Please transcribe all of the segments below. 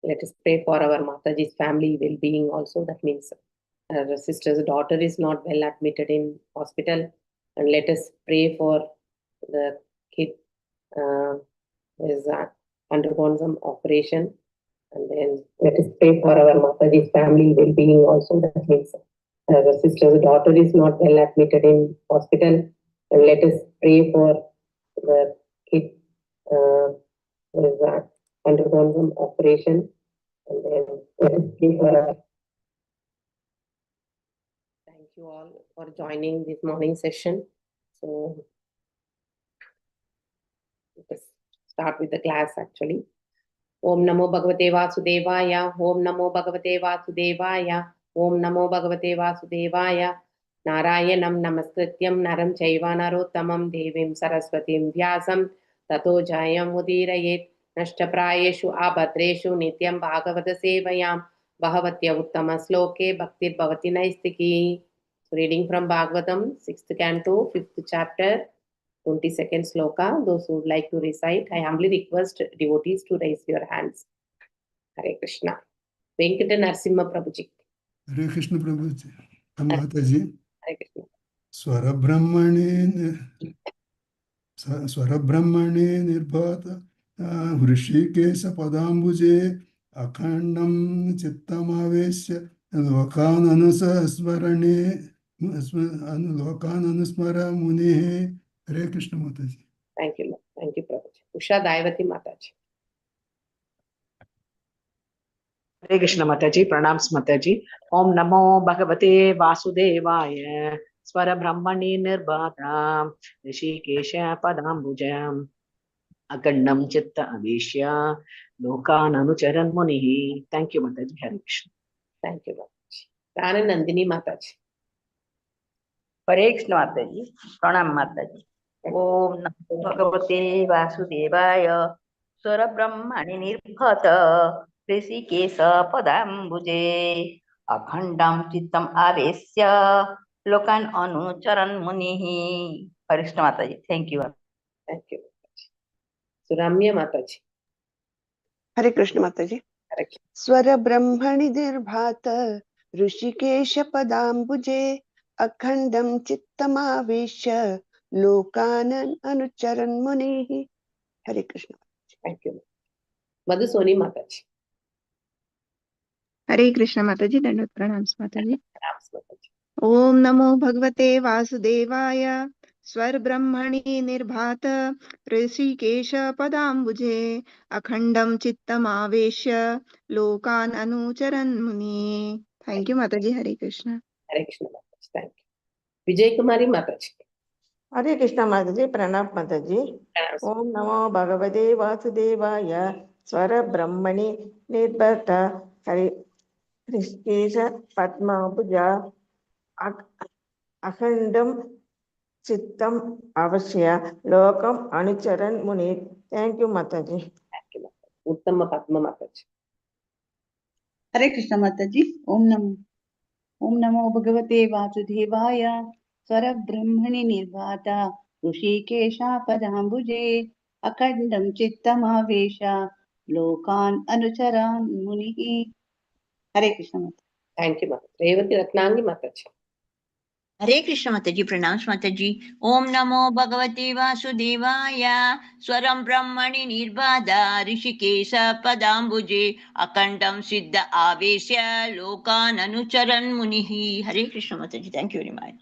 Let us pray for our Mataji's family well-being also. That means her sister's daughter is not well admitted in hospital. And let us pray for the kid who is undergone some operation. And then let us pray for our Mataji's family well-being also. That means her sister's daughter is not well admitted in hospital. And let us pray for the kid who is undergone some operation. And then let us pray for our. Thank you all for joining this morning session. So let us start with the class actually. Om Namo Bhagavate Vasudevaya. Om Namo Bhagavate Vasudevaya. Om Namo Bhagavate Vasudevaya. Narayanam Namaskrityam Naram Chaiva Narottamam Devim Saraswatim Vyasam Tato Jayam Udirayet Nashtaprayeshu Abhadreshu Nityam Bhagavata Sevayam Bhavatya Uttama Sloke Bhaktir Bhavati Naistiki. Reading from Bhagavatam, 6th canto, 5th chapter, 22nd sloka. Those who would like to recite, I humbly request devotees to raise your hands. Hare Krishna. Venkata Narasimha Prabhuji. Hare Krishna Prabhuji. Mataji. Hare Krishna. Swarabrahmane nirbhata Hrishikesa padambuje Akhandam chittamavesya Lokan anusasvarane Lokan anusmara muni. Hare Krishna Mataji. Thank you, Prabhuji. Usha Daivati Mataji. Hare Krishna Mataji, Pranams Mataji. Om Namo Bhagavate Vasudevaya. Swara Brahmani Nirbhata Rishikesha Padambujam Akandam Chitta Avishya Lokan Anucharan Munihi. Thank you, Mataji. Hare Krishna. Thank you, Mataji. Rana Nandini Mataji. Hare Krishna Mataji. Pranam Mataji. Om Namo Bhagavate Vasudevaya. Swara Brahmani Nirbhata Rishikesha Padambuje Akhandam Chittam Avesya Lokan Anucharan Munihi. Hare Krishna Mataji. Thank you. Thank you, Mataji. Suramya Mataji. Hare Krishna Mataji. Swara Brahmani Nirbhata Rishikesha Padambuje Akhandam Chittamavesha Lokanan Anucharan Munihi. Hare Krishna. Thank you. Madhusoni Mataji. Hare Krishna Mataji. Dandavata Pranams Mataji. Om Namo Bhagavate Vasudevaya. Swar Brahmani Nirbhata Rishikesha Padambuje Akhandam Chittam Aveshya Lokan Anucharan Muni. Thank you, Mataji. Hare Krishna. Hare Krishna Mataji. Thank you. Vijay Kumari Mataji. Hare Krishna Mataji. Pranam Mataji. Om Namo Bhagavate Vasudevaya. Swara Brahmani Nirbhata Rishikesha Padambuje Akhandam Chittam Avashya Lokam Anucharan Muni. Thank you, Mataji. Thank you, Mataji. Uttama Padma Mataji. Hare Krishna Mataji. Om Namo Bhagavate Vasudevaya. Swara Brahmani Nirbhata Rishikesha Padambuje Akhandam Chittam Avesha Lokan Anucharan Munihi. Hare Krishna Mataji. Thank you, Mataji. Revati Ratnangi Mataji. Hare Krishna Mataji. Pranams Mataji. Om Namo Bhagavate Vasudevaya. Swaram Brahmani Nirbhada Rishikesha Padambuje Akandam Siddha Avesya Lokan Anucharan Munihi. Hare Krishna Mataji. Thank you very much.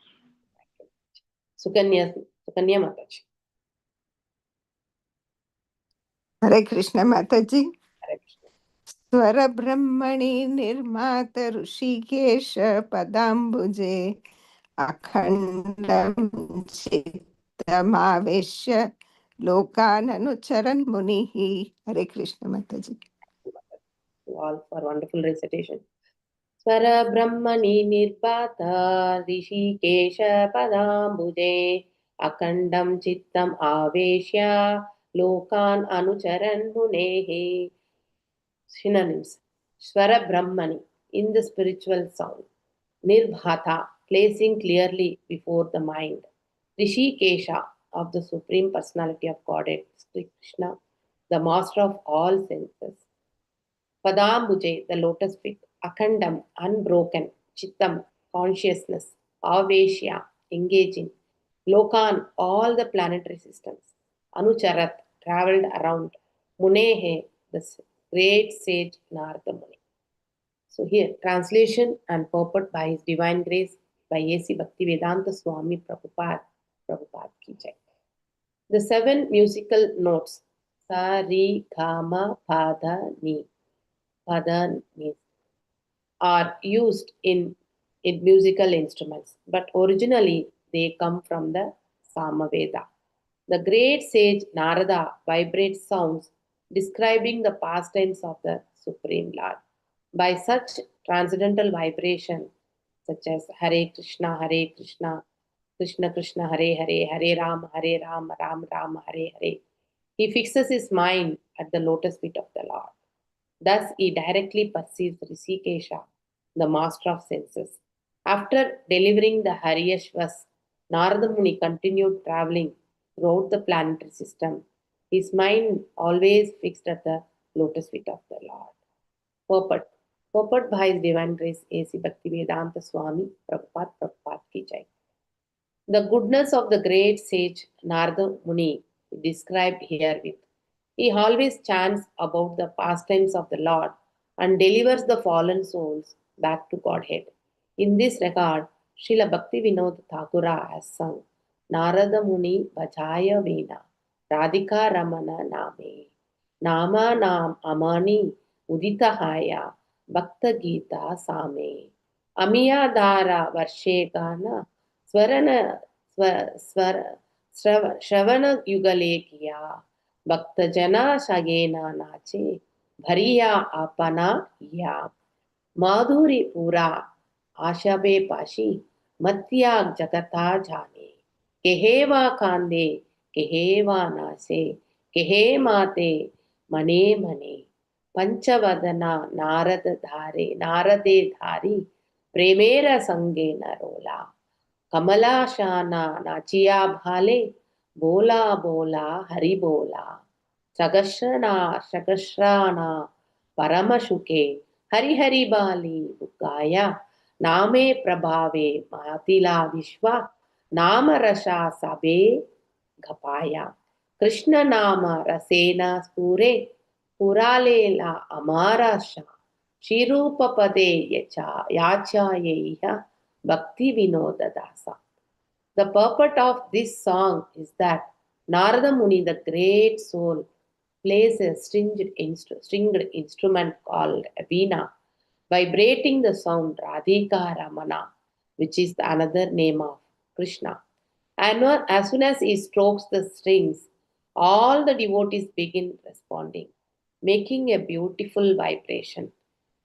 Sukanya Mataji. Hare Krishna Mataji. Hare Krishna. Swara Brahmani Nirmata Rishikesha Padambuje Akhandam Chittamaveshya Lokan Anucharan Munihi. Hare Krishna Mataji. All for wonderful recitation. Swara Brahmani Nirbhata Rishikesha Padambuje Akandam Chittam Aveshya Lokan Anucharan Munehe. Synonyms. Swara Brahmani, in the spiritual sound. Nirbhata, placing clearly before the mind. Rishikesha, of the Supreme Personality of Godhead, Sri Krishna, the master of all senses. Padambuje, the lotus feet. Akhandam, unbroken. Chittam, consciousness. Aveshya, engaging. Lokan, all the planetary systems. Anucharat, traveled around. Munehe, the great sage Narada Muni. So here, translation and purport by His Divine Grace by A.C. Bhaktivedanta Swami Prabhupada. Prabhupada ki jai. The 7 musical notes, sa, ri, ga, ma, pa, dha, ni, are used in musical instruments, but originally they come from the Samaveda. The great sage Narada vibrates sounds describing the pastimes of the Supreme Lord. By such transcendental vibration, such as Hare Krishna, Krishna Krishna, Hare Hare, Hare Rama, Ram Rama, Hare Hare, he fixes his mind at the lotus feet of the Lord. Thus, he directly perceives Rishikesha, the master of senses. After delivering the Haryashvas, Narada Muni continued traveling throughout the planetary system, his mind always fixed at the lotus feet of the Lord. Purport by His Divine Grace A.C. Bhaktivedanta Swami Prabhupada ki jai. The goodness of the great sage Narada Muni is described herewith. He always chants about the pastimes of the Lord and delivers the fallen souls back to Godhead. In this regard, Srila Bhaktivinoda Thakura has sung Narada Muni Bhajaya Veena Radhika Ramana Name Nama Nam Amani Uditahaya Bhakta Gita Same Amiya Dara Varshegana Swarana Shravana Yugalekiya Bhakta Jana Shagena Nache Bhariya Apana Ya Madhuri Pura Ashabe Pashi Matya Jagata Jane Keheva Kande Keheva Nase Kehe Mate Mane Mane Panchavadana Narade Dhari Premera Sange Narola Kamala Shana Nachiya Bhale Bola Bola Hari Bola Shagashrana Paramashuke Hari Hari Bali Bukaya Name Prabhave Mahatila Vishwa Nama Rasha Sabe Gapaya Krishna Nama Rasena Spure Puralela Amarasha Shirupa Pade Yacha Yeha Bhakti Vinoda Dasa. The purport of this song is that Narada Muni, the great soul, plays a stringed instrument called a veena, vibrating the sound Radhika Ramana, which is another name of Krishna. And as soon as he strokes the strings, all the devotees begin responding, making a beautiful vibration.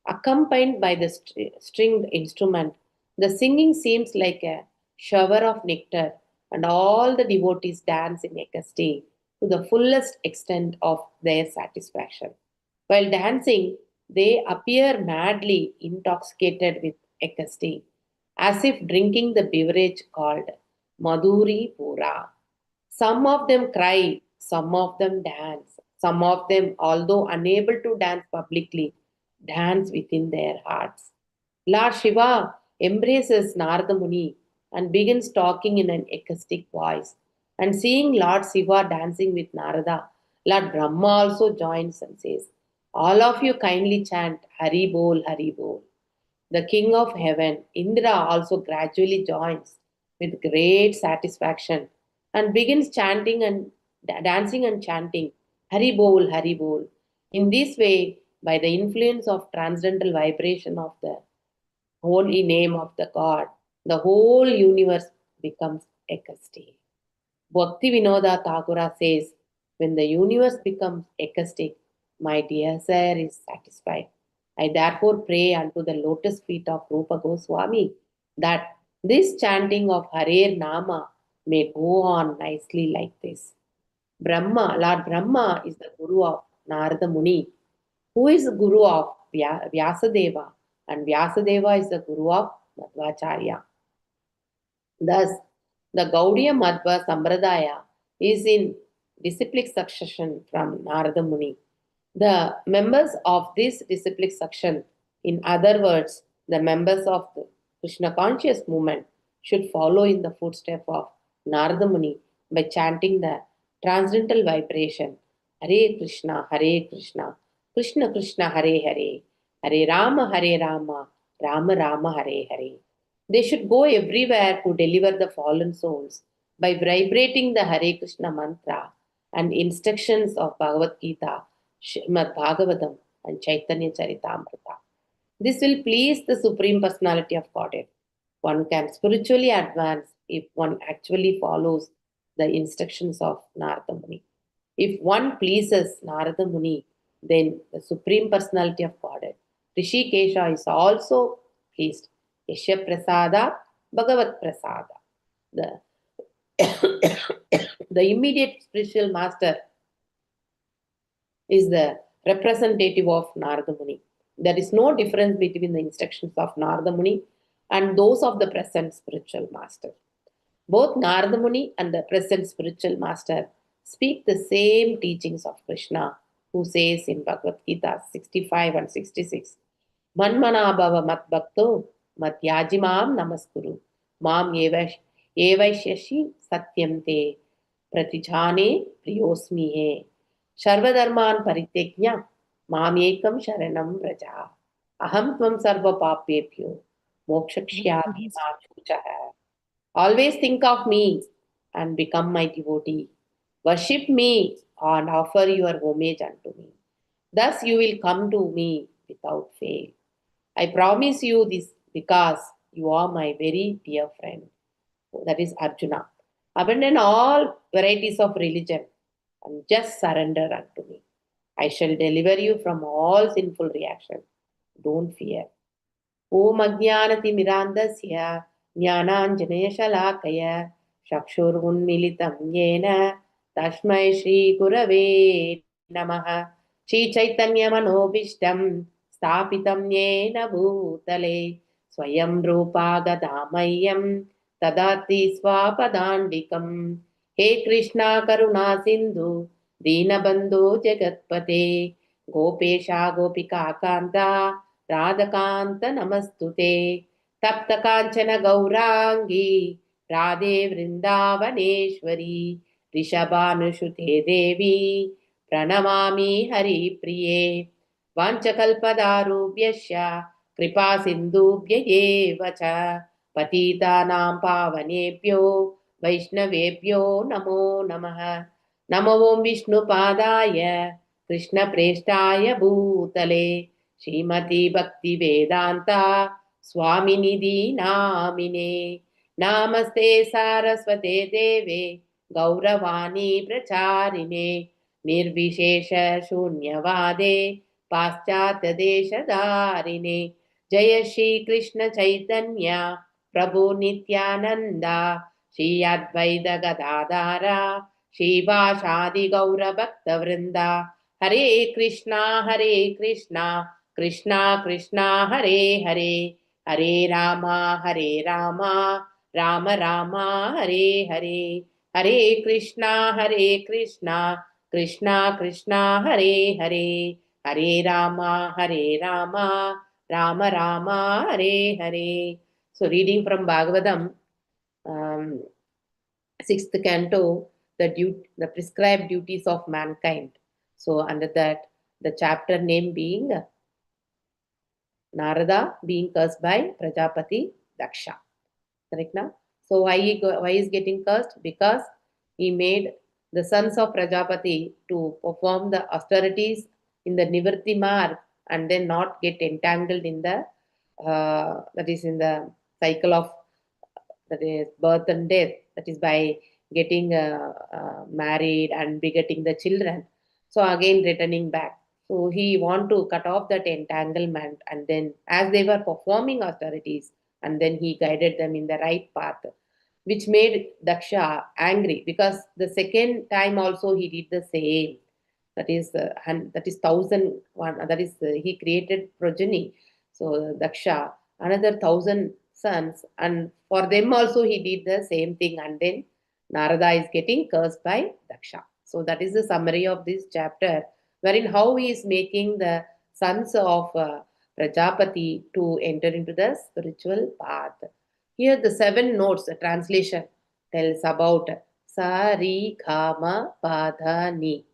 Accompanied by the stringed instrument, the singing seems like a shower of nectar, and all the devotees dance in ecstasy to the fullest extent of their satisfaction. While dancing, they appear madly intoxicated with ecstasy, as if drinking the beverage called Madhuri Pura. Some of them cry, some of them dance, some of them, although unable to dance publicly, dance within their hearts. Lord Shiva embraces Narada Muni and begins talking in an ecstatic voice. And seeing Lord Shiva dancing with Narada, Lord Brahma also joins and says, all of you kindly chant Hari Bol, Hari Bol. The king of heaven, Indra, also gradually joins with great satisfaction and begins chanting and dancing and chanting Hari Bol, Hari Bol. In this way, by the influence of transcendental vibration of the holy name of the God, the whole universe becomes ecstasy. Bhakti Vinoda Thakura says, when the universe becomes ecstatic, my desire is satisfied. I therefore pray unto the lotus feet of Rupa Goswami that this chanting of Hare Nama may go on nicely like this. Lord Brahma is the Guru of Narada Muni, who is the Guru of Vyasadeva, and Vyasadeva is the Guru of Madhvacharya. Thus, the Gaudiya Madhva Sampradaya is in disciplic succession from Narada Muni. The members of this disciplic section, in other words, the members of the Krishna conscious movement, should follow in the footsteps of Narada Muni by chanting the transcendental vibration Hare Krishna, Krishna Krishna, Hare Hare, Hare Rama, Rama Rama, Hare Hare. They should go everywhere to deliver the fallen souls by vibrating the Hare Krishna mantra and instructions of Bhagavad Gita, Srimad Bhagavadam, and Chaitanya Charitamrita. This will please the Supreme Personality of Godhead. One can spiritually advance if one actually follows the instructions of Narada Muni. If one pleases Narada Muni, then the Supreme Personality of Godhead, Rishikesha, is also pleased. Yasya Prasada, Bhagavat Prasada. The immediate spiritual master is the representative of Narada Muni. There is no difference between the instructions of Narada Muni and those of the present spiritual master. Both Narada Muni and the present spiritual master speak the same teachings of Krishna, who says in Bhagavad Gita 65 and 66, Manmana bhava mat bhakto mat yajimam namaskuru mam evaishashi satyam te pratijhane priyosmi he Sarvadharman parityajna mam ekam sharanam vraja aham tvam sarva papepyo mokshakshyami ma chuchaha. Always think of me and become my devotee. Worship me and offer your homage unto me. Thus you will come to me without fail. I promise you this because you are my very dear friend. That is Arjuna. Abandon all varieties of religion and just surrender unto me. I shall deliver you from all sinful reaction. Don't fear. Om Ajnanati Mirandasya Jnananjanaya Shalakaya Chakshurunmilitam Yena Tashmai Shri Gurave Namaha Shri Chaitanya Manobishtam Stapitam Yena Bhutale Swayam Rupa Gadamayam Tadati Swapadandikam He Krishna Karuna Sindhu Dinabandhu Jagatpate Gopesha Gopika Kanta Radhakanta Namastute Tapta Kanchana Gaurangi Radhe Vrindavaneshwari Rishabhanushute Devi Pranamami Hari Priye Vanchakalpadarubhyasya Kripa Sindhubhya Evacha Patitanam Pavanebhyo Vaishnavebhyo Namo Namaha Namo Om Vishnu Padaya Krishna Preshtaya Bhutale Srimati Bhakti Vedanta Swaminidhi Namine Namaste Saraswate Deve Gauravani Pracharine Nirvishesha Shunyavade Paschatya Deshadarine Jaya Shri Krishna Chaitanya Prabhu Nityananda Shri Advaita Gadadara Shri Vashadi Gaura Bhakta Vrinda Hare Krishna Krishna Krishna Hare Hare Hare Rama Rama Rama Hare Hare Hare Krishna Krishna Krishna Hare Hare Hare Rama Rama Rama Hare Hare. So reading from Bhagavadam, 6th canto, the prescribed duties of mankind. So under that, the chapter name being Narada being cursed by Prajapati Daksha. Correct now? So why is getting cursed? Because he made the sons of Prajapati to perform the austerities in the Nivritti marg and then not get entangled in the that is in the cycle of that is birth and death. That is by getting married and begetting the children. So again returning back. So he want to cut off that entanglement, and then as they were performing austerities, and then he guided them in the right path, which made Daksha angry because the second time also he did the same. That is 1,001. That is he created progeny. So Daksha, another 1,000 sons, and for them also he did the same thing, and then Narada is getting cursed by Daksha. So that is the summary of this chapter. wherein how he is making the sons of Prajapati to enter into the spiritual path. Here the 7 notes, the translation tells about Sa, Ri, Ga, Ma, Pa, Dha, Ni.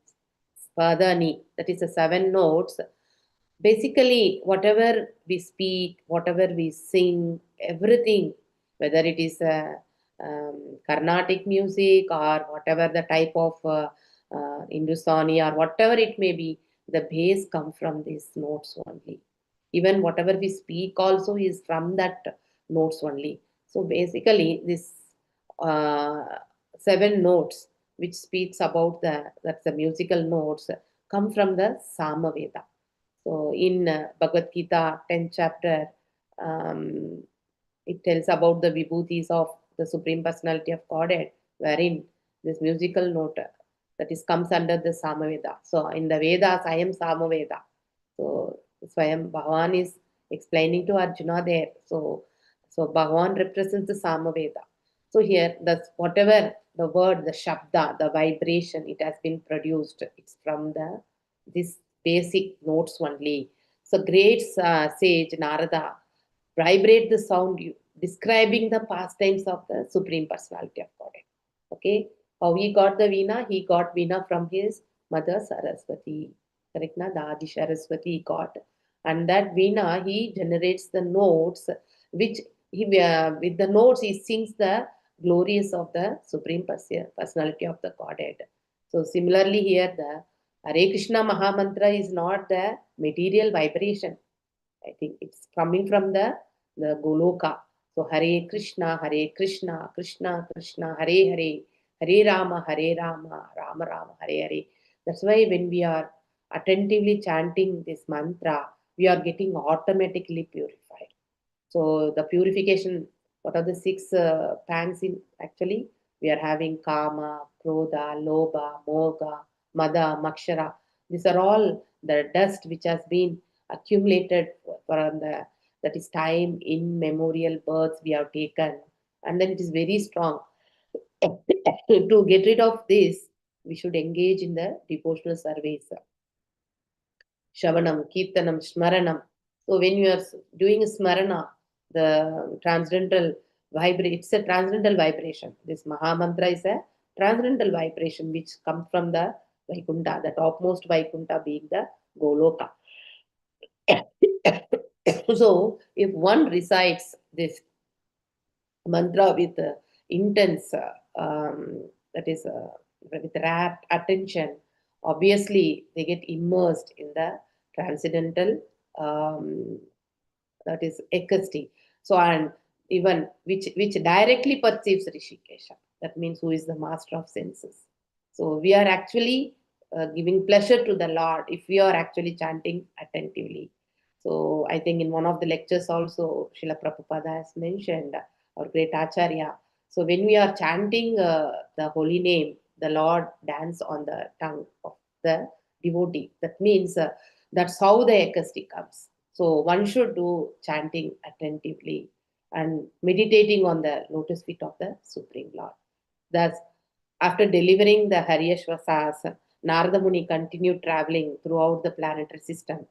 Pa, Dha, Ni. That is the 7 notes. Basically, whatever we speak, whatever we sing, everything, whether it is Carnatic music or whatever the type of Hindustani or whatever it may be, the base comes from these notes only. Even whatever we speak also is from that notes only. So basically, this 7 notes which speaks about that's the musical notes come from the Samaveda. So in Bhagavad Gita 10th chapter, it tells about the vibhutis of the Supreme Personality of Godhead, wherein this musical note that is comes under the Samaveda. So in the Vedas, I am Samaveda. So Swayam Bhagavan is explaining to Arjuna there. So Bhagavan represents the Samaveda. So here, whatever the word, the Shabda, the vibration, it has been produced. It's from this basic notes only. So great sage Narada vibrate the sound describing the pastimes of the Supreme Personality of Godhead. Okay, how he got the veena? He got veena from his mother Saraswati. Correct na? The Adi Saraswati he got. And that veena, he generates the notes, which he with the notes he sings the glories of the Supreme Personality of the Godhead. So similarly here, the Hare Krishna Mahamantra is not the material vibration. I think it's coming from the Goloka. So Hare Krishna, Krishna Krishna, Hare Hare, Hare Rama, Rama Rama, Hare Hare. That's why when we are attentively chanting this mantra, we are getting automatically purified. So the purification, what are the 6 pangs in actually? We are having Kama, Krodha, Lobha, Moga, Mada, Makshara. These are all the dust which has been accumulated from that is time immemorial births we have taken, and then it is very strong. To get rid of this, we should engage in the devotional service. Shavanam, Kirtanam, Smaranam. So when you are doing Smarana, the transcendental vibration, it's a transcendental vibration. This Mahamantra is a transcendental vibration which comes from the Vaikuntha, the topmost Vaikuntha being the Goloka. So if one recites this mantra with intense, that is with rapt attention, obviously they get immersed in the transcendental, that is ekasti. So and even which directly perceives Rishikesha. That means who is the master of senses. So we are actually giving pleasure to the Lord if we are actually chanting attentively. So I think in one of the lectures also, Srila Prabhupada has mentioned, our great Acharya. So when we are chanting the holy name, the Lord dance on the tongue of the devotee. That means that's how the ekasti comes. So one should do chanting attentively and meditating on the lotus feet of the Supreme Lord. Thus, after delivering the Haryashvasas, Narada Muni continued traveling throughout the planetary system.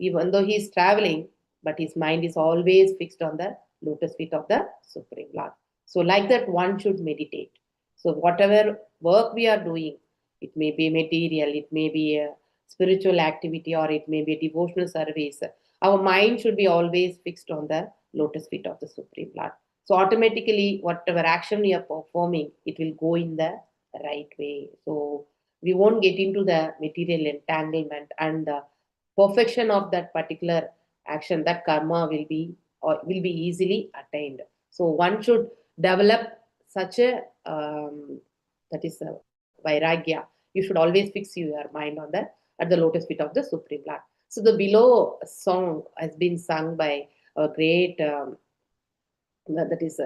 Even though he is traveling, but his mind is always fixed on the lotus feet of the Supreme Lord. So like that, one should meditate. So whatever work we are doing, it may be material, it may be a spiritual activity, or it may be a devotional service. Our mind should be always fixed on the lotus feet of the Supreme Lord. So automatically, whatever action we are performing, it will go in the right way. So we won't get into the material entanglement, and the perfection of that particular action, that karma will be easily attained. So one should develop such a that is a vairagya. You should always fix your mind on at the lotus feet of the Supreme Lord. So the below song has been sung by a great that is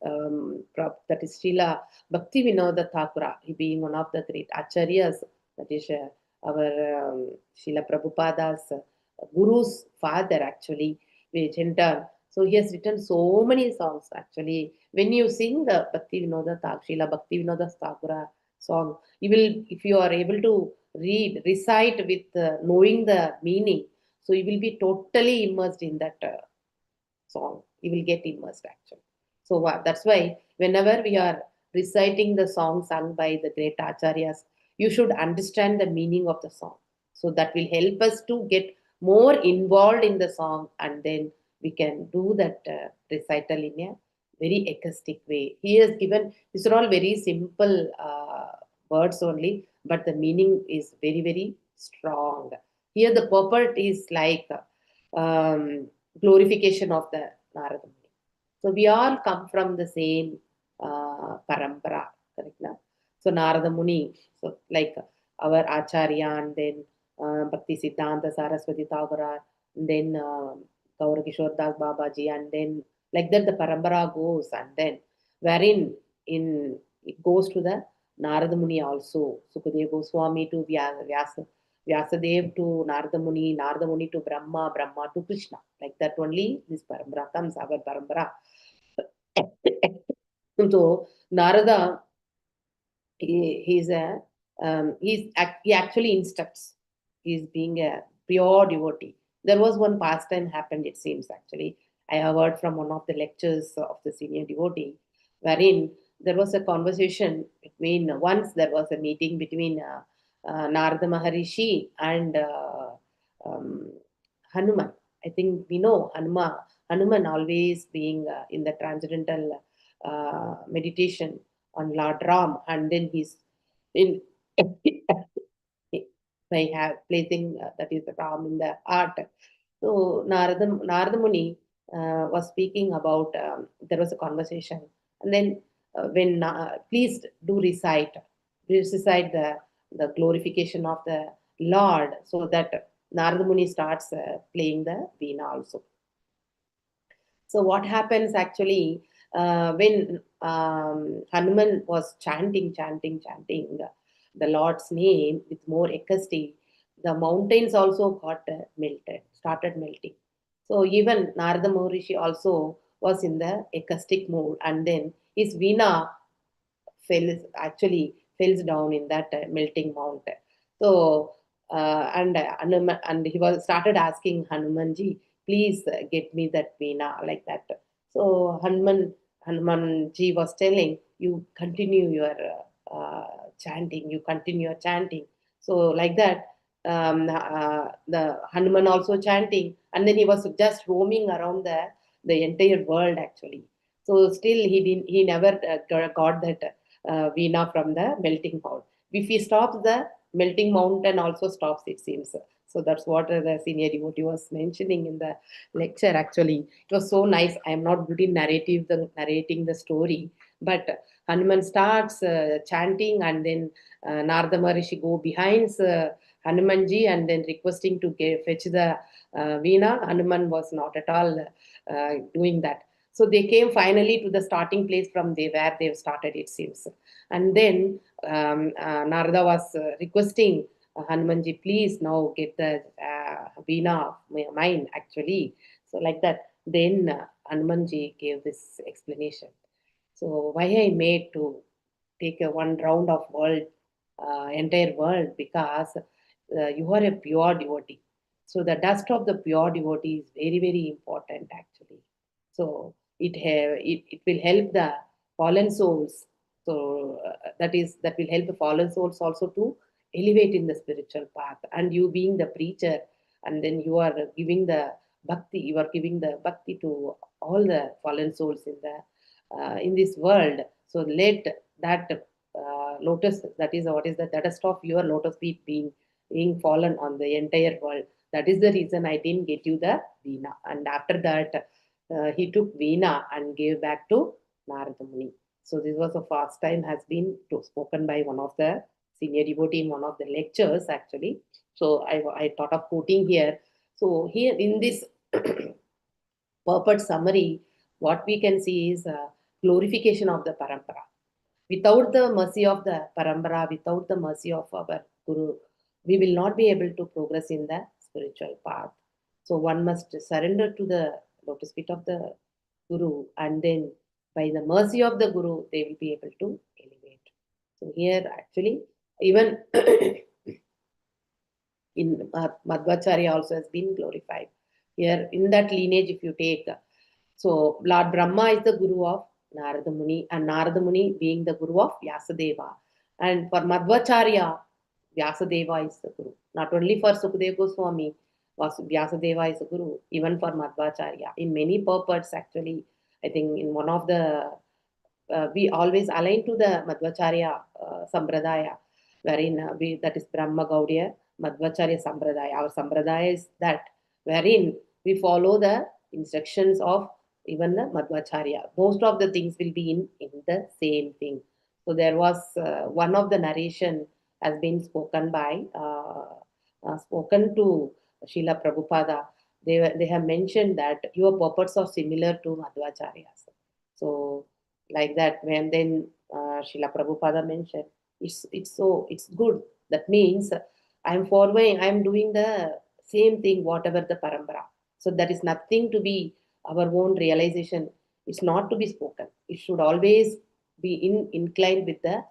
Srila Bhakti Vinoda Thakura, he being one of the great acharyas, that is our Srila Prabhupada's guru's father actually, which in turn. So he has written so many songs actually. When you sing the Bhakti Vinoda Srila Bhakti Vinoda Thakura song, you will, if you are able to recite with knowing the meaning. So you will be totally immersed in that song. You will get immersed actually. So that's why whenever we are reciting the song sung by the great acharyas, you should understand the meaning of the song. So that will help us to get more involved in the song, and then we can do that recital in a very acoustic way. He has given, these are all very simple words only, but the meaning is very, very strong. Here the purport is like glorification of the Narada Muni. So we all come from the same parampara, correct? Na? So Narada Muni, so like our Acharya, and then Bhakti Siddhanta Saraswati Tagore, and then Gaura Kishore Das Babaji, and then like that the parampara goes, and then wherein in it goes to the Narada Muni also, Sukadeva Goswami to Vyasadev to Narada Muni to Brahma, Brahma to Krishna. Like that only this parampara comes, our parampara. So Narada, he actually instructs. He's being a pure devotee. There was one pastime happened, it seems actually. I have heard from one of the lectures of the senior devotee, wherein there was a conversation between, once there was a meeting between Narada Maharishi and Hanuman. I think we know Hanuman always being in the transcendental meditation on Lord Ram, and then he's in by placing that is the Ram in the heart. So Narada Muni was speaking about, there was a conversation, and then when please do recite the glorification of the Lord, so that Narada Muni starts playing the veena also. So what happens actually when Hanuman was chanting the Lord's name with more ecstasy, the mountains also got started melting. So even Narada Maharishi also was in the ecstatic mood, and then his veena falls down in that melting mountain. So and he was started asking Hanumanji, please get me that veena, like that. So Hanumanji was telling, you continue your chanting. So like that, the Hanuman also chanting, and then he was just roaming around the entire world actually. So still he never got that veena from the melting mountain. If he stops, the melting mountain also stops, it seems. So that's what the senior devotee was mentioning in the lecture actually. It was so nice. I am not good in narrating the story, but Hanuman starts chanting, and then Narada Maharishi go behind Hanumanji and then requesting to fetch the veena. Hanuman was not at all doing that. So they came finally to the starting place from where they started, it seems. And then Narada was requesting Hanumanji, please now get the veena of mine actually. So like that, then Hanumanji gave this explanation. So why I made to take one round of entire world, because you are a pure devotee. So the dust of the pure devotee is very, very important actually. So it will help the fallen souls. So that will help the fallen souls also to elevate in the spiritual path. And you being the preacher, and then you are giving the bhakti. You are giving the bhakti to all the fallen souls in this world. So let that lotus, that is what is the dust of your lotus feet being fallen on the entire world. That is the reason I didn't get you the veena. And after that, he took veena and gave back to Narada Muni. So this was the first time has been spoken by one of the senior devotee in one of the lectures actually. So I thought of quoting here. So here in this purport summary, what we can see is glorification of the parampara. Without the mercy of the parampara, without the mercy of our Guru, we will not be able to progress in the spiritual path. So one must surrender to the lotus feet of the Guru, and then by the mercy of the Guru, they will be able to elevate. So here actually, even in Madhvacharya also has been glorified. Here in that lineage, if you take, so Lord Brahma is the guru of Narada Muni, and Narada Muni being the guru of Vyasadeva. And for Madhvacharya, Vyasadeva is the guru. Not only for Sukadeva Goswami, Vyasadeva is the guru, even for Madhvacharya. In many purports, actually, I think in one of the, we always align to the Madhvacharya Sampradaya, wherein that is Brahma Gaudiya Madhvacharya Sampradaya. Our Sampradaya is that, wherein we follow the instructions of even the Madhvacharya. Most of the things will be in the same thing. So there was one of the narration has been spoken by, spoken to Srila Prabhupada. They have mentioned that your purports are similar to Madhvacharya's. So like that, when then Srila Prabhupada mentioned, it's good. That means I'm following, I'm doing the same thing, whatever the parampara. So there is nothing to be our own realization. It's not to be spoken. It should always be inclined with the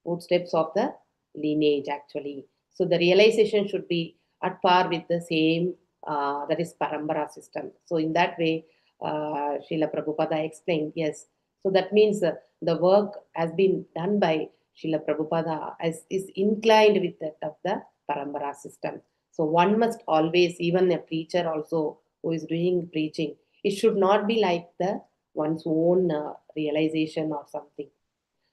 footsteps of the lineage, actually. So the realization should be at par with the same, that is parampara system. So in that way, Srila Prabhupada explained, yes. So that means the work has been done by Srila Prabhupada is inclined with that of the parampara system. So one must always, even a preacher also who is doing preaching, it should not be like the one's own realization or something.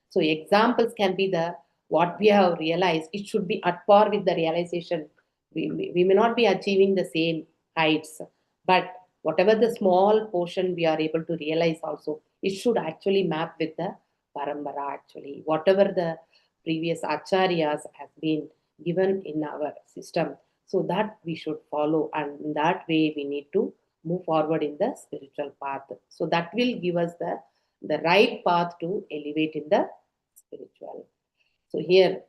So examples can be the what we have realized. It should be at par with the realization. We may not be achieving the same heights, but whatever the small portion we are able to realize also, it should actually map with the parampara, actually. Whatever the previous acharyas have been given in our system, so that we should follow, and in that way we need to move forward in the spiritual path. So that will give us the right path to elevate in the spiritual. So here,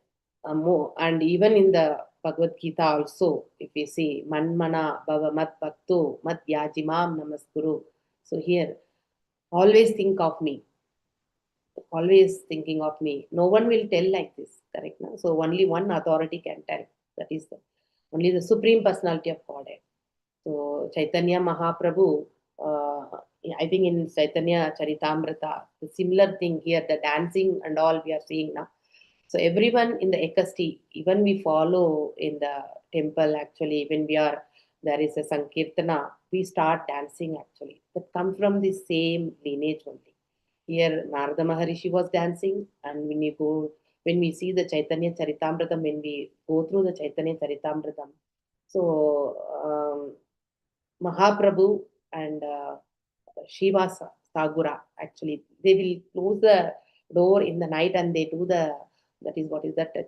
more, and even in the Bhagavad Gita also, if we see Manmana Bhava Mat Bhakto Mat Yajimam Namaskuru. So here, always think of me. Always thinking of me. No one will tell like this, correct? No? So only one authority can tell. That is only the Supreme Personality of Godhead. So Chaitanya Mahaprabhu, I think in Chaitanya Charitamrita, the similar thing here, the dancing and all we are seeing now. So everyone in the ekasti, even we follow in the temple, actually, when there is a Sankirtana, we start dancing, actually. That comes from the same lineage only. Here Narada Maharishi was dancing, and when we see the Chaitanya Charitamrita, when we go through the Chaitanya Charitamrita, so Mahaprabhu and Shivasa Sagura, actually, they will close the door in the night and they do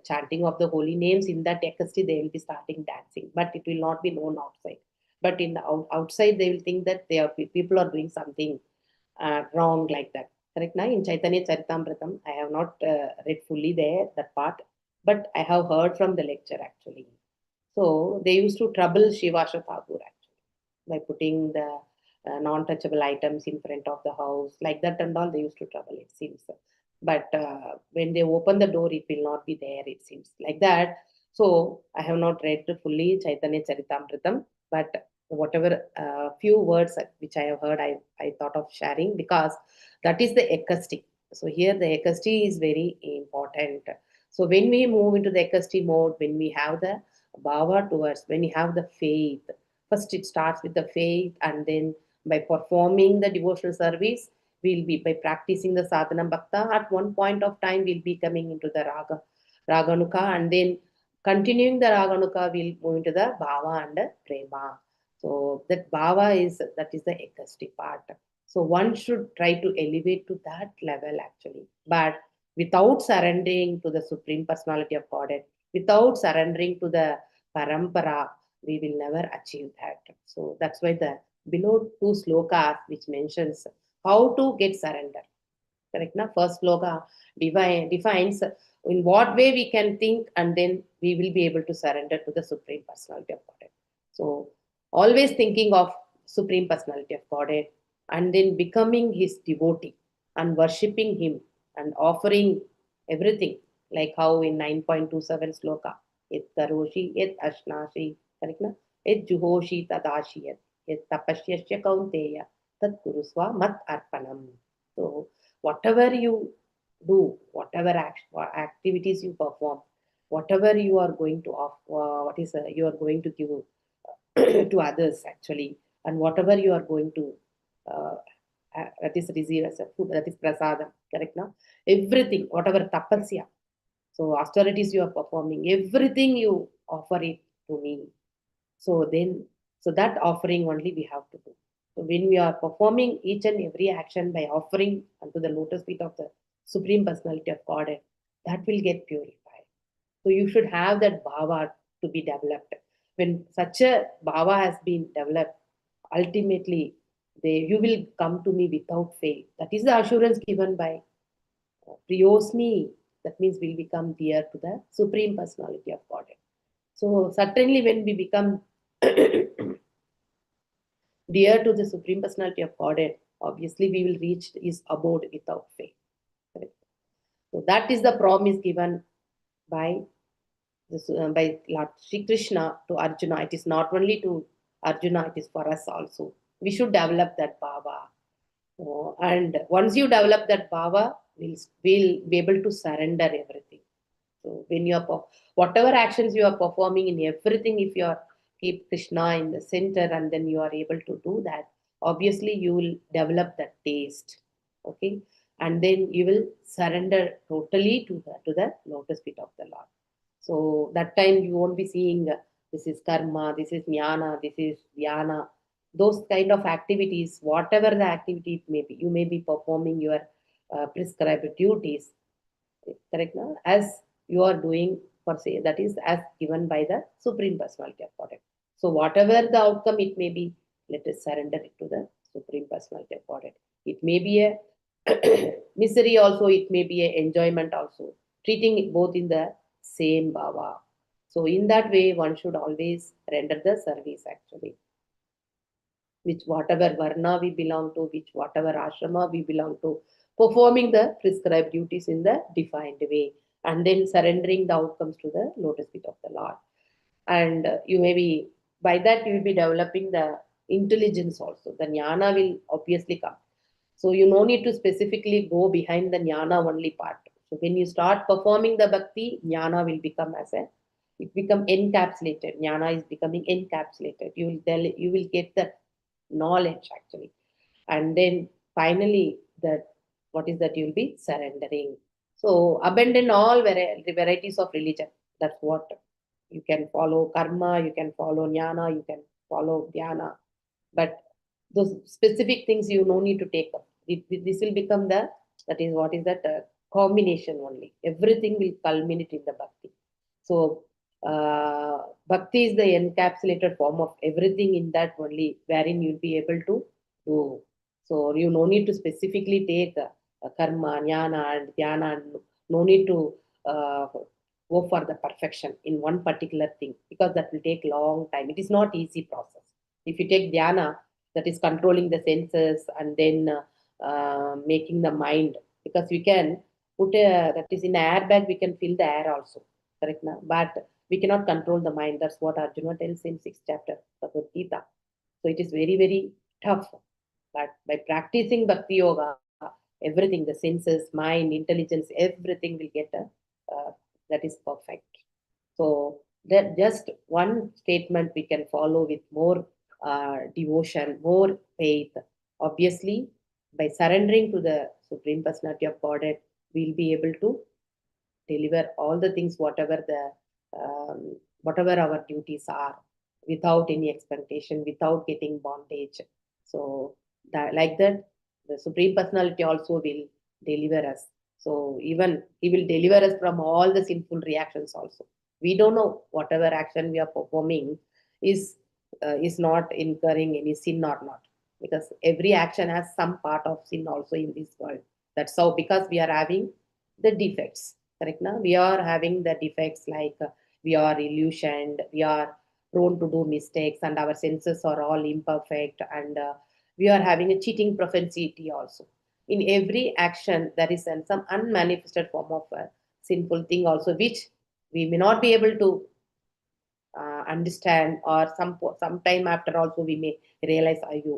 chanting of the holy names. In that ekasti, they will be starting dancing, but it will not be known outside. But in the outside, they will think that people are doing something wrong, like that. Correct? Now, in Chaitanya Charitamritam, I have not read fully there, that part, but I have heard from the lecture, actually. So they used to trouble Shivasa Thakur, actually, by putting the non-touchable items in front of the house, like that and all. They used to trouble, it seems. But when they open the door, it will not be there, it seems, like that. So I have not read fully Chaitanya Charitamritam, but whatever few words which I have heard, I thought of sharing, because that is the ekasti. So here the ekasti is very important. So when we move into the ekasti mode, when we have the bhava towards, when we have the faith, first it starts with the faith, and then by performing the devotional service, we'll be, by practicing the sadhana bhakta, at one point of time we'll be coming into the raganuka, and then continuing the raganuka, we'll move into the bhava and the prema. So that bhava is the ekasti part. So one should try to elevate to that level, actually, but without surrendering to the Supreme Personality of Godhead, without surrendering to the parampara, we will never achieve that. So that's why the below two slokas which mentions how to get surrender. Correct? Na? First sloka defines in what way we can think, and then we will be able to surrender to the Supreme Personality of Godhead. So always thinking of Supreme Personality of Godhead, and then becoming his devotee and worshipping him and offering everything, like how in 9.27 sloka, Yet karoshi, yet ashnashi, correct na? Yet juhoshi tadashiyat, yet tapashyasya kaunteya, tat kurusva mat arpanam. So whatever you do, whatever activities you perform, whatever you are going to you are going to give to others actually, and whatever you are going to uh, that is receive as a food, that is prasadam, correct now? Everything, whatever tapasya, so austerities you are performing, everything you offer it to me. So then, so that offering only we have to do. So when we are performing each and every action by offering unto the lotus feet of the Supreme Personality of Godhead, that will get purified. So you should have that bhava to be developed. When such a bhava has been developed, ultimately you will come to me without fail. That is the assurance given by Priyosmi. That means we'll become dear to the Supreme Personality of Godhead. So certainly when we become dear to the Supreme Personality of Godhead, obviously we will reach his abode without fail. Correct? So that is the promise given by Lord Sri Krishna to Arjuna. It is not only to Arjuna, it is for us also. We should develop that bhava. And once you develop that bhava, we'll be able to surrender everything. So when you are, whatever actions you are performing in everything, if you are keep Krishna in the center and then you are able to do that, obviously you will develop that taste. Okay. And then you will surrender totally to the lotus feet of the Lord. So that time you won't be seeing this is karma, this is jnana, this is dhyana. Those kind of activities, whatever the activity it may be, you may be performing your prescribed duties, correct now, as you are doing for say, that is as given by the Supreme Personality of Godhead. So whatever the outcome it may be, let us surrender it to the Supreme Personality of Godhead. It may be a misery also, it may be a enjoyment also, treating it both in the same bhava. So in that way, one should always render the service actually. Which whatever varna we belong to, which whatever ashrama we belong to, performing the prescribed duties in the defined way, and then surrendering the outcomes to the lotus feet of the Lord. And you may be, by that you will be developing the intelligence also. The jnana will obviously come. So you no need to specifically go behind the jnana only part. So when you start performing the bhakti, jnana will become it become encapsulated. Jnana is becoming encapsulated. You will get the knowledge actually. And then finally what is that you'll be surrendering. So abandon all varieties of religion. That's what you can follow karma, you can follow jnana, you can follow dhyana. But those specific things you no need to take up. This will become combination only. Everything will culminate in the bhakti. So bhakti is the encapsulated form of everything in that only, wherein you'll be able to do. So you no need to specifically take karma, jnana and dhyana, and no need to go for the perfection in one particular thing, because that will take long time. It is not easy process. If you take dhyana, that is controlling the senses and then making the mind, because we can put that is in an airbag, we can fill the air also, correct now? But we cannot control the mind. That's what Arjuna tells in 6th chapter of the Gita. So it is very, very tough. But by practicing Bhakti Yoga, everything, the senses, mind, intelligence, everything will get that is perfect. So that just one statement we can follow with more devotion, more faith. Obviously, by surrendering to the Supreme Personality of Godhead, we'll be able to deliver all the things, whatever our duties are, without any expectation, without getting bondage. So like that, the Supreme Personality also will deliver us. So even he will deliver us from all the sinful reactions also. We don't know whatever action we are performing is not incurring any sin or not, because every action has some part of sin also in this world. That's how, because we are having the defects, correct now? We are having the defects like we are illusioned, we are prone to do mistakes, and our senses are all imperfect, and we are having a cheating propensity also. In every action, there is some unmanifested form of a sinful thing also, which we may not be able to understand, or some time after also we may realize,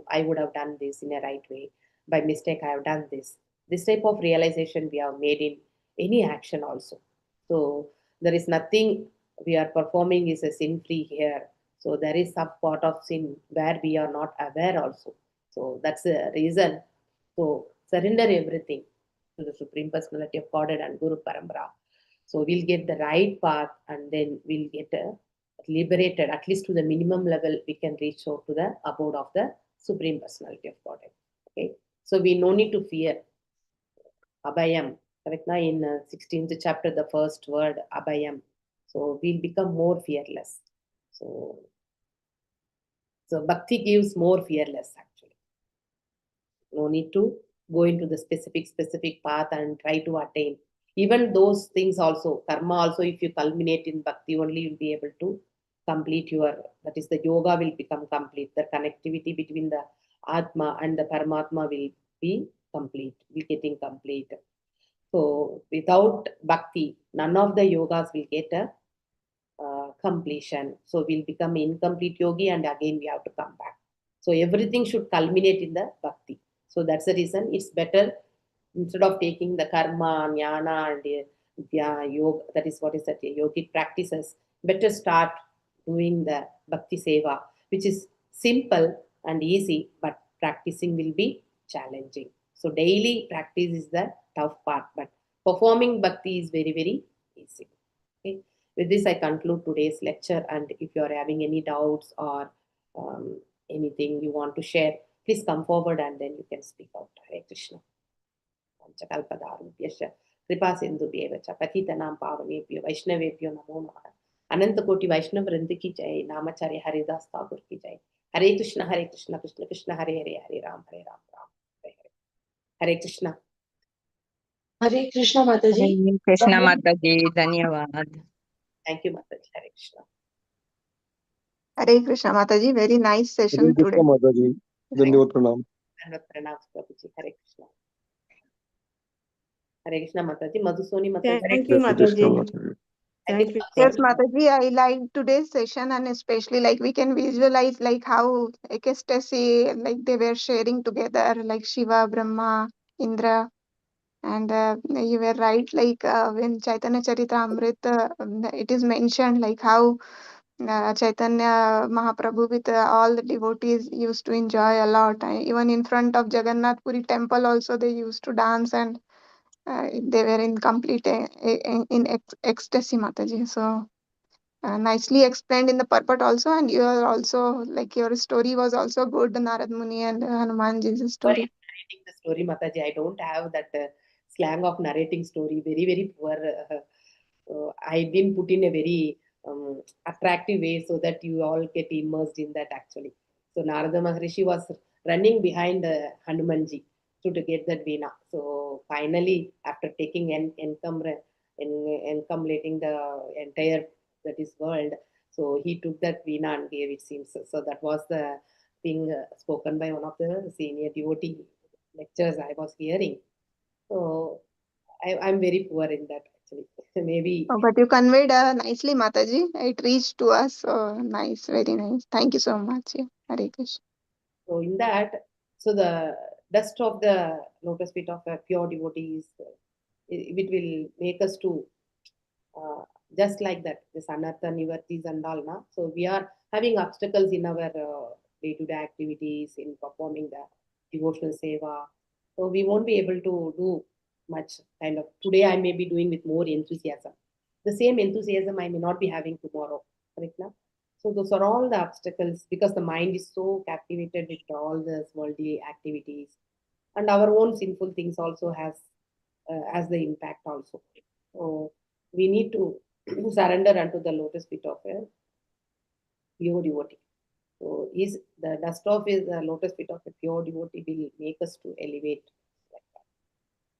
I would have done this in a right way. By mistake, I have done this. This type of realization we have made in any action also. So there is nothing we are performing is a sin free here. So there is some part of sin where we are not aware also. So that's the reason. So surrender everything to the Supreme Personality of Godhead and Guru Parampara. So we'll get the right path, and then we'll get liberated, at least to the minimum level we can reach out to the abode of the Supreme Personality of Godhead. Okay, so we no need to fear. Abhayam, correct? Now in 16th chapter, the first word Abhayam. So we'll become more fearless. So bhakti gives more fearless actually. No need to go into the specific path and try to attain. Even those things also, karma also, if you culminate in bhakti only, you'll be able to complete that is the yoga will become complete. The connectivity between the Atma and the Paramatma will be complete, will getting complete. So without bhakti, none of the yogas will get a completion. So we'll become incomplete yogi, and again we have to come back. So everything should culminate in the bhakti. So that's the reason it's better, instead of taking the karma, jnana, and yoga, that is what is that, yogic practices, better start doing the bhakti seva, which is simple and easy, but practicing will be challenging. So daily practice is the tough part, but performing bhakti is very, very easy. Okay. With this, I conclude today's lecture, and if you are having any doubts or anything you want to share, please come forward and then you can speak out. Hare Krishna. Panchakalpadarubhyascha kripa sindhubhyeva cha patitanam pavanebhyo vaishnavebhyo namo namah. Ananta Koti Vaishnav Vrinda ki jai. Namacharya Haridas Thakur ki jai. Hare Krishna, Krishna Krishna, Hare Hare, Hare Ram, Hare Hare. Hare Krishna. Hare Krishna Mataji. Hare Krishna Mataji, Dhanyavad. Thank you, Mataji. Hare Krishna. Hare Krishna Mataji, very nice Hare session today. Krishna Mataji. Dhanyavad Pranam. Pranam Prabhuji. Hare Krishna. Hare Krishna Mataji. Madhusoni Mataji. Thank you, Hare Krishna Mataji. Mataji. Thank you. Yes, Mataji, I like today's session, and especially like we can visualize like how ecstasy, like they were sharing together, like Shiva, Brahma, Indra, and you were right, like when Chaitanya Charitamrita, it is mentioned like how Chaitanya Mahaprabhu with all the devotees used to enjoy a lot. Even in front of Jagannath Puri temple also they used to dance, and they were in complete ecstasy, Mataji. So nicely explained in the purport also, and you are also like your story was also good, Narad Muni and Hanumanji's story. Narrating the story, Mataji, I don't have that slang of narrating story. Very, very poor. I didn't put in a very attractive way so that you all get immersed in that actually. So Narada Maharishi was running behind Hanumanji to get that veena. So finally, after taking encumulating the entire that is world, so he took that veena and gave, it seems. So that was the thing spoken by one of the senior devotee lectures I was hearing. So I'm very poor in that actually. Maybe. Oh, but you conveyed nicely, Mataji. It reached to us. So nice, very nice. Thank you so much. Yeah. Hare Krishna. So in that, so the dust of the lotus feet of a pure devotee it will make us to just like that, this anartha nivartis and all. Na? So we are having obstacles in our day-to-day activities, in performing the devotional seva. So we won't be able to do much kind of. Today I may be doing with more enthusiasm. The same enthusiasm I may not be having tomorrow. Correct? Na? So those are all the obstacles, because the mind is so captivated with all the worldly activities, and our own sinful things also has the impact also. So we need to surrender unto the lotus feet of a pure devotee. So is the dust of the lotus feet of a pure devotee will make us to elevate like that.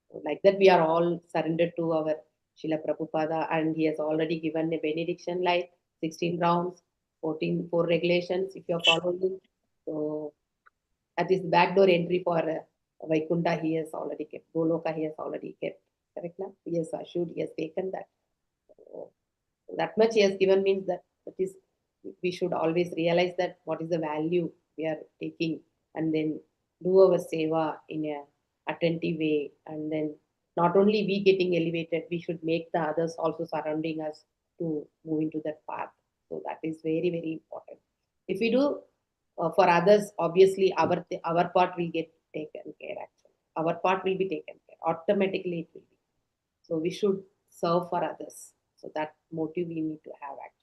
So like that we are all surrendered to our Srila Prabhupada, and he has already given a benediction like 16 rounds, 4 regulations if you are following. So that is the backdoor entry for Vaikunta he has already kept. Goloka he has already kept. Correct? Na? He has assured, he has taken that. So that much he has given means that is we should always realize that what is the value we are taking, and then do our seva in a attentive way, and then not only we getting elevated, we should make the others also surrounding us to move into that path. So that is very, very important. If we do for others, obviously our part will get taken care. Actually, our part will be taken care automatically. It will be. So we should serve for others. So that motive we need to have. Actually.